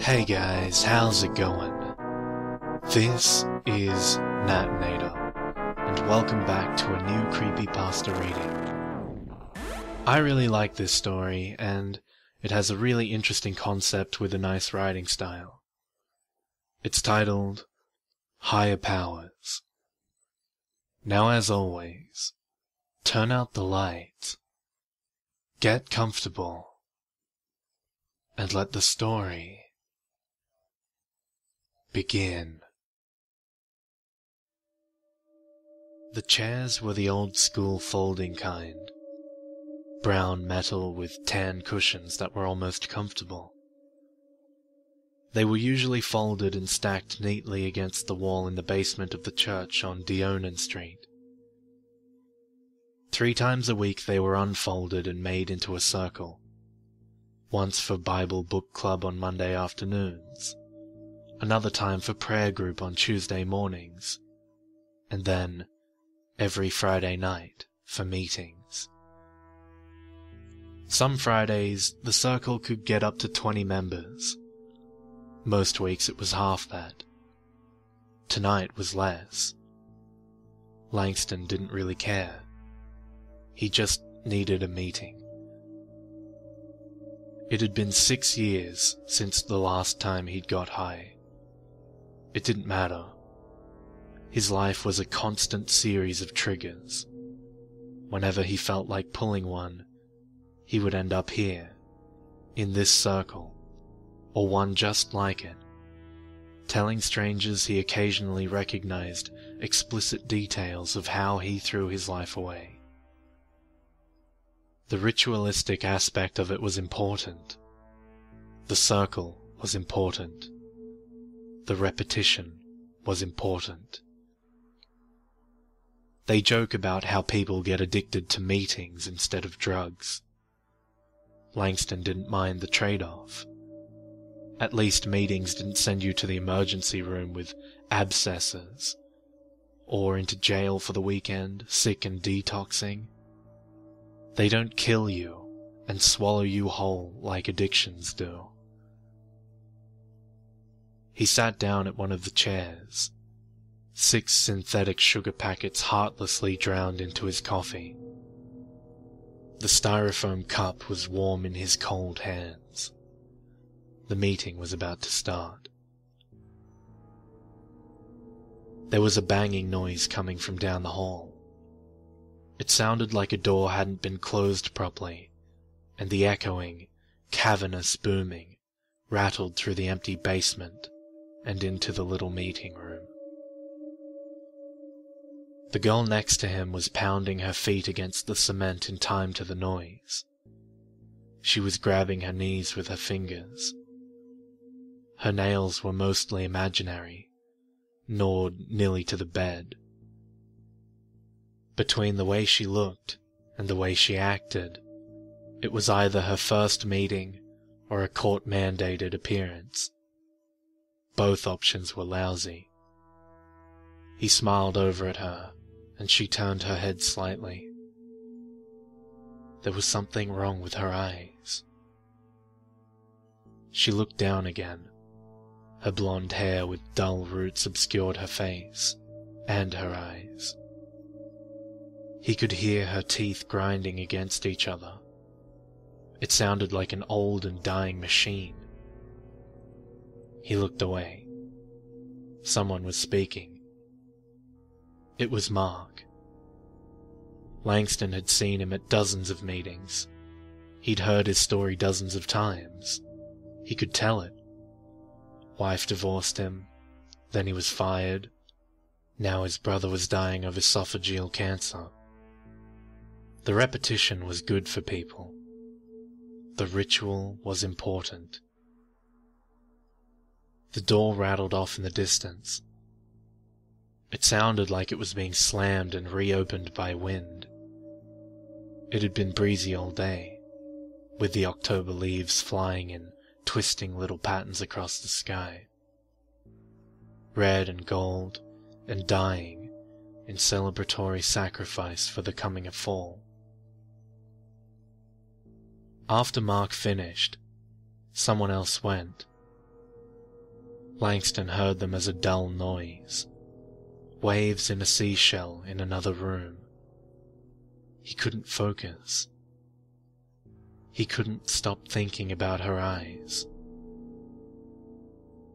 Hey guys, how's it going? This is Natinator, and welcome back to a new creepypasta reading. I really like this story, and it has a really interesting concept with a nice writing style. It's titled, Higher Powers. Now as always, turn out the light, get comfortable, and let the story begin. The chairs were the old-school folding kind, brown metal with tan cushions that were almost comfortable. They were usually folded and stacked neatly against the wall in the basement of the church on Deonan Street. 3 times a week they were unfolded and made into a circle, once for Bible book club on Monday afternoons, another time for prayer group on Tuesday mornings, and then every Friday night for meetings. Some Fridays, the circle could get up to 20 members. Most weeks it was half that. Tonight was less. Langston didn't really care. He just needed a meeting. It had been 6 years since the last time he'd got high. It didn't matter. His life was a constant series of triggers. Whenever he felt like pulling one, he would end up here, in this circle, or one just like it, telling strangers he occasionally recognized explicit details of how he threw his life away. The ritualistic aspect of it was important. The circle was important. The repetition was important. They joke about how people get addicted to meetings instead of drugs. Langston didn't mind the trade-off. At least meetings didn't send you to the emergency room with abscesses, or into jail for the weekend, sick and detoxing. They don't kill you and swallow you whole like addictions do. He sat down at one of the chairs, 6 synthetic sugar packets heartlessly drowned into his coffee. The styrofoam cup was warm in his cold hands. The meeting was about to start. There was a banging noise coming from down the hall. It sounded like a door hadn't been closed properly, and the echoing, cavernous booming rattled through the empty basement and into the little meeting room. The girl next to him was pounding her feet against the cement in time to the noise. She was grabbing her knees with her fingers. Her nails were mostly imaginary, gnawed nearly to the bed. Between the way she looked and the way she acted, it was either her first meeting or a court-mandated appearance. Both options were lousy. He smiled over at her, and she turned her head slightly. There was something wrong with her eyes. She looked down again. Her blonde hair with dull roots obscured her face and her eyes. He could hear her teeth grinding against each other. It sounded like an old and dying machine. He looked away. Someone was speaking. It was Mark. Langston had seen him at dozens of meetings. He'd heard his story dozens of times. He could tell it. Wife divorced him, then he was fired. Now his brother was dying of esophageal cancer. The repetition was good for people. The ritual was important. The door rattled off in the distance. It sounded like it was being slammed and reopened by wind. It had been breezy all day, with the October leaves flying in twisting little patterns across the sky. Red and gold and dying in celebratory sacrifice for the coming of fall. After Mark finished, someone else went. Langston heard them as a dull noise. Waves in a seashell in another room. He couldn't focus. He couldn't stop thinking about her eyes.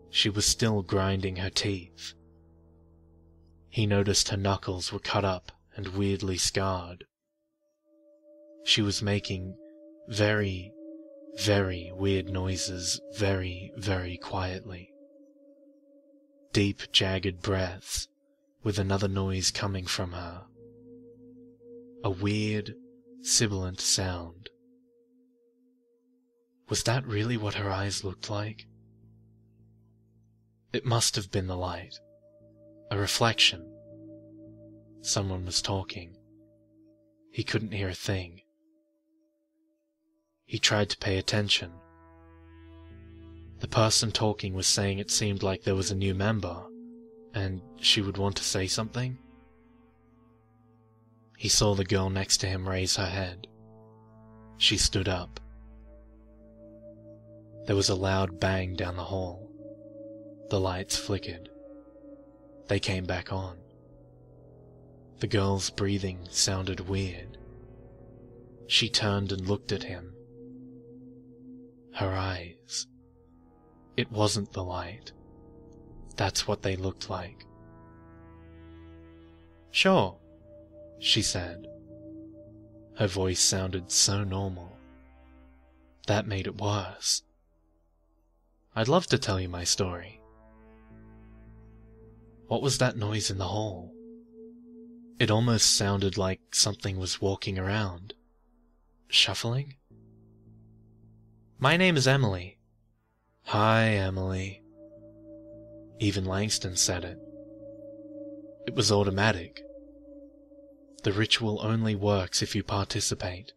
She was still grinding her teeth. He noticed her knuckles were cut up and weirdly scarred. She was making very, very weird noises very, very quietly. Deep, jagged breaths, with another noise coming from her. A weird, sibilant sound. Was that really what her eyes looked like? It must have been the light. A reflection. Someone was talking. He couldn't hear a thing. He tried to pay attention. The person talking was saying it seemed like there was a new member, and she would want to say something. He saw the girl next to him raise her head. She stood up. There was a loud bang down the hall. The lights flickered. They came back on. The girl's breathing sounded weird. She turned and looked at him. Her eyes. It wasn't the light. That's what they looked like. "Sure," she said. Her voice sounded so normal. That made it worse. "I'd love to tell you my story." What was that noise in the hall? It almost sounded like something was walking around. Shuffling? "My name is Emily." "Hi, Emily." Even Langston said it. It was automatic. The ritual only works if you participate.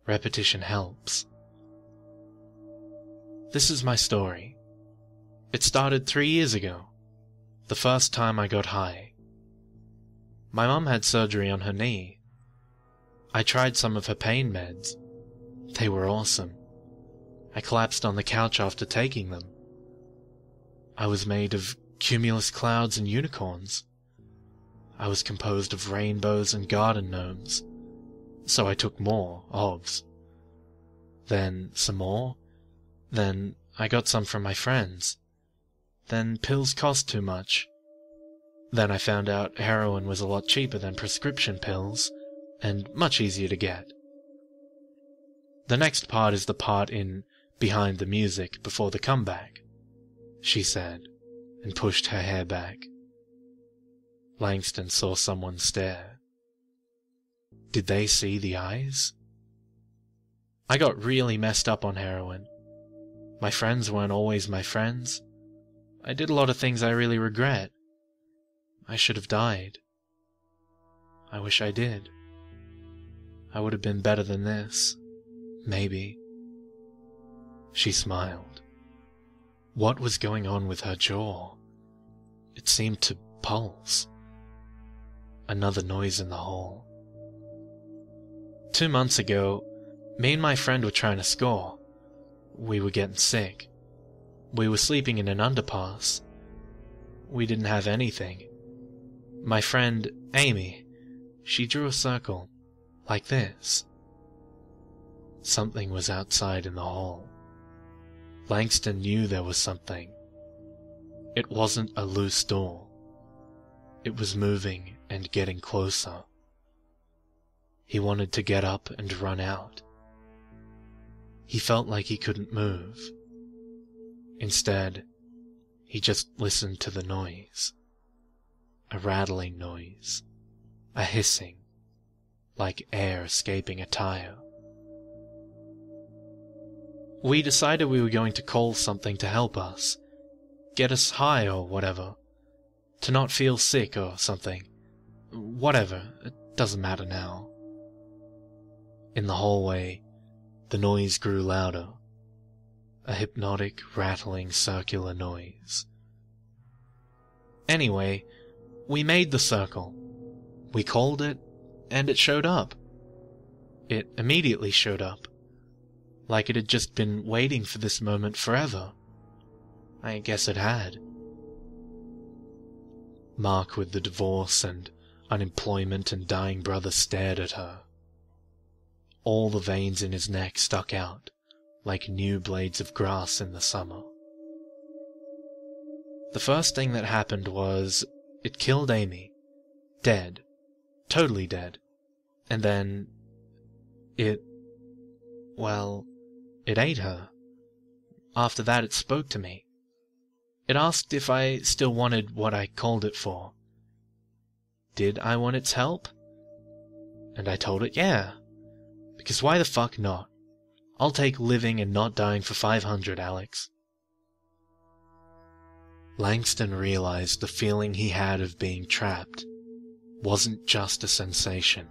Repetition helps. This is my story. It started 3 years ago, the first time I got high. My mum had surgery on her knee. I tried some of her pain meds. They were awesome. I collapsed on the couch after taking them. I was made of cumulus clouds and unicorns. I was composed of rainbows and garden gnomes, so I took more obs. Then some more. Then I got some from my friends. Then pills cost too much. Then I found out heroin was a lot cheaper than prescription pills, and much easier to get. The next part is the part in Behind the Music Before the Comeback, she said, and pushed her hair back. Langston saw someone stare. Did they see the eyes? I got really messed up on heroin. My friends weren't always my friends. I did a lot of things I really regret. I should have died. I wish I did. I would have been better than this. Maybe. She smiled. What was going on with her jaw? It seemed to pulse. Another noise in the hall. 2 months ago, me and my friend were trying to score. We were getting sick. We were sleeping in an underpass. We didn't have anything. My friend, Amy, she drew a circle, like this. Something was outside in the hall. Langston knew there was something. It wasn't a loose door. It was moving and getting closer. He wanted to get up and run out. He felt like he couldn't move. Instead, he just listened to the noise. A rattling noise. A hissing, like air escaping a tire. We decided we were going to call something to help us. Get us high or whatever. To not feel sick or something. Whatever, it doesn't matter now. In the hallway, the noise grew louder. A hypnotic, rattling, circular noise. Anyway, we made the circle. We called it, and it showed up. It immediately showed up. Like it had just been waiting for this moment forever. I guess it had. Mark with the divorce and unemployment and dying brother stared at her. All the veins in his neck stuck out, like new blades of grass in the summer. The first thing that happened was, it killed Amy. Dead. Totally dead. And then, it ate her. After that it spoke to me. It asked if I still wanted what I called it for. Did I want its help? And I told it yeah. Because why the fuck not? I'll take living and not dying for 500, Alex. Langston realized the feeling he had of being trapped wasn't just a sensation.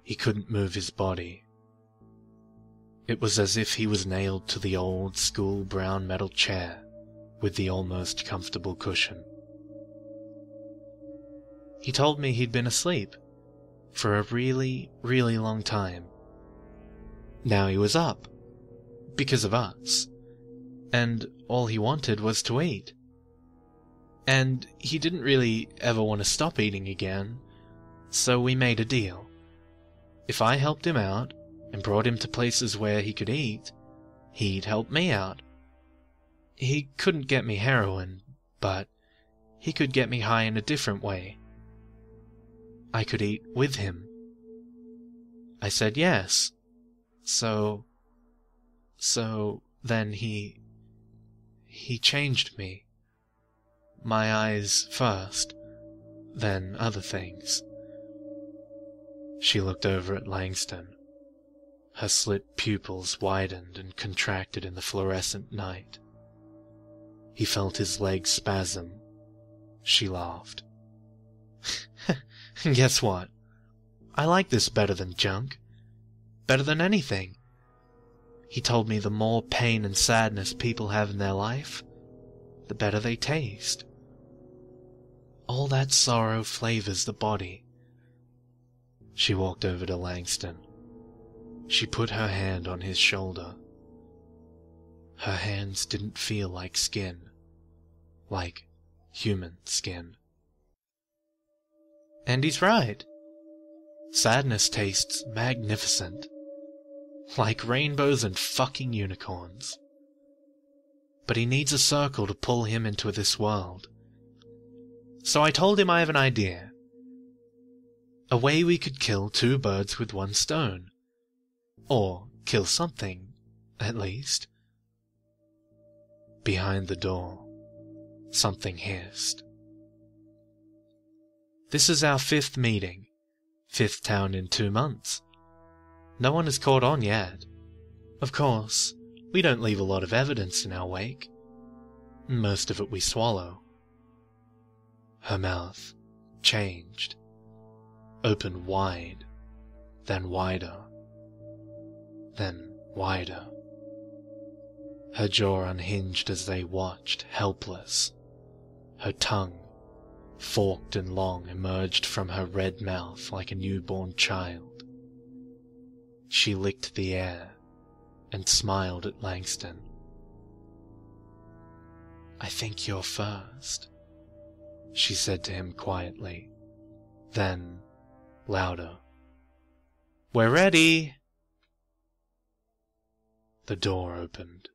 He couldn't move his body. It was as if he was nailed to the old school brown metal chair with the almost comfortable cushion. He told me he'd been asleep for a really, really long time. Now he was up, because of us, and all he wanted was to eat. And he didn't really ever want to stop eating again, so we made a deal. If I helped him out and brought him to places where he could eat, he'd help me out. He couldn't get me heroin, but he could get me high in a different way. I could eat with him. I said yes. So then he changed me. My eyes first, then other things. She looked over at Langston. Her slit pupils widened and contracted in the fluorescent night. He felt his legs spasm. She laughed. Guess what? I like this better than junk. Better than anything. He told me the more pain and sadness people have in their life, the better they taste. All that sorrow flavors the body. She walked over to Langston. She put her hand on his shoulder. Her hands didn't feel like skin, like human skin. And he's right. Sadness tastes magnificent. Like rainbows and fucking unicorns. But he needs a circle to pull him into this world. So I told him I have an idea. A way we could kill 2 birds with 1 stone. Or kill something, at least. Behind the door, something hissed. This is our 5th meeting. 5th town in 2 months. No one has caught on yet. Of course, we don't leave a lot of evidence in our wake. Most of it we swallow. Her mouth changed. Opened wide, then wider, then wider. Her jaw unhinged as they watched, helpless. Her tongue, forked and long, emerged from her red mouth like a newborn child. She licked the air and smiled at Langston. "I think you're first," she said to him quietly. Then, louder, "We're ready!" The door opened.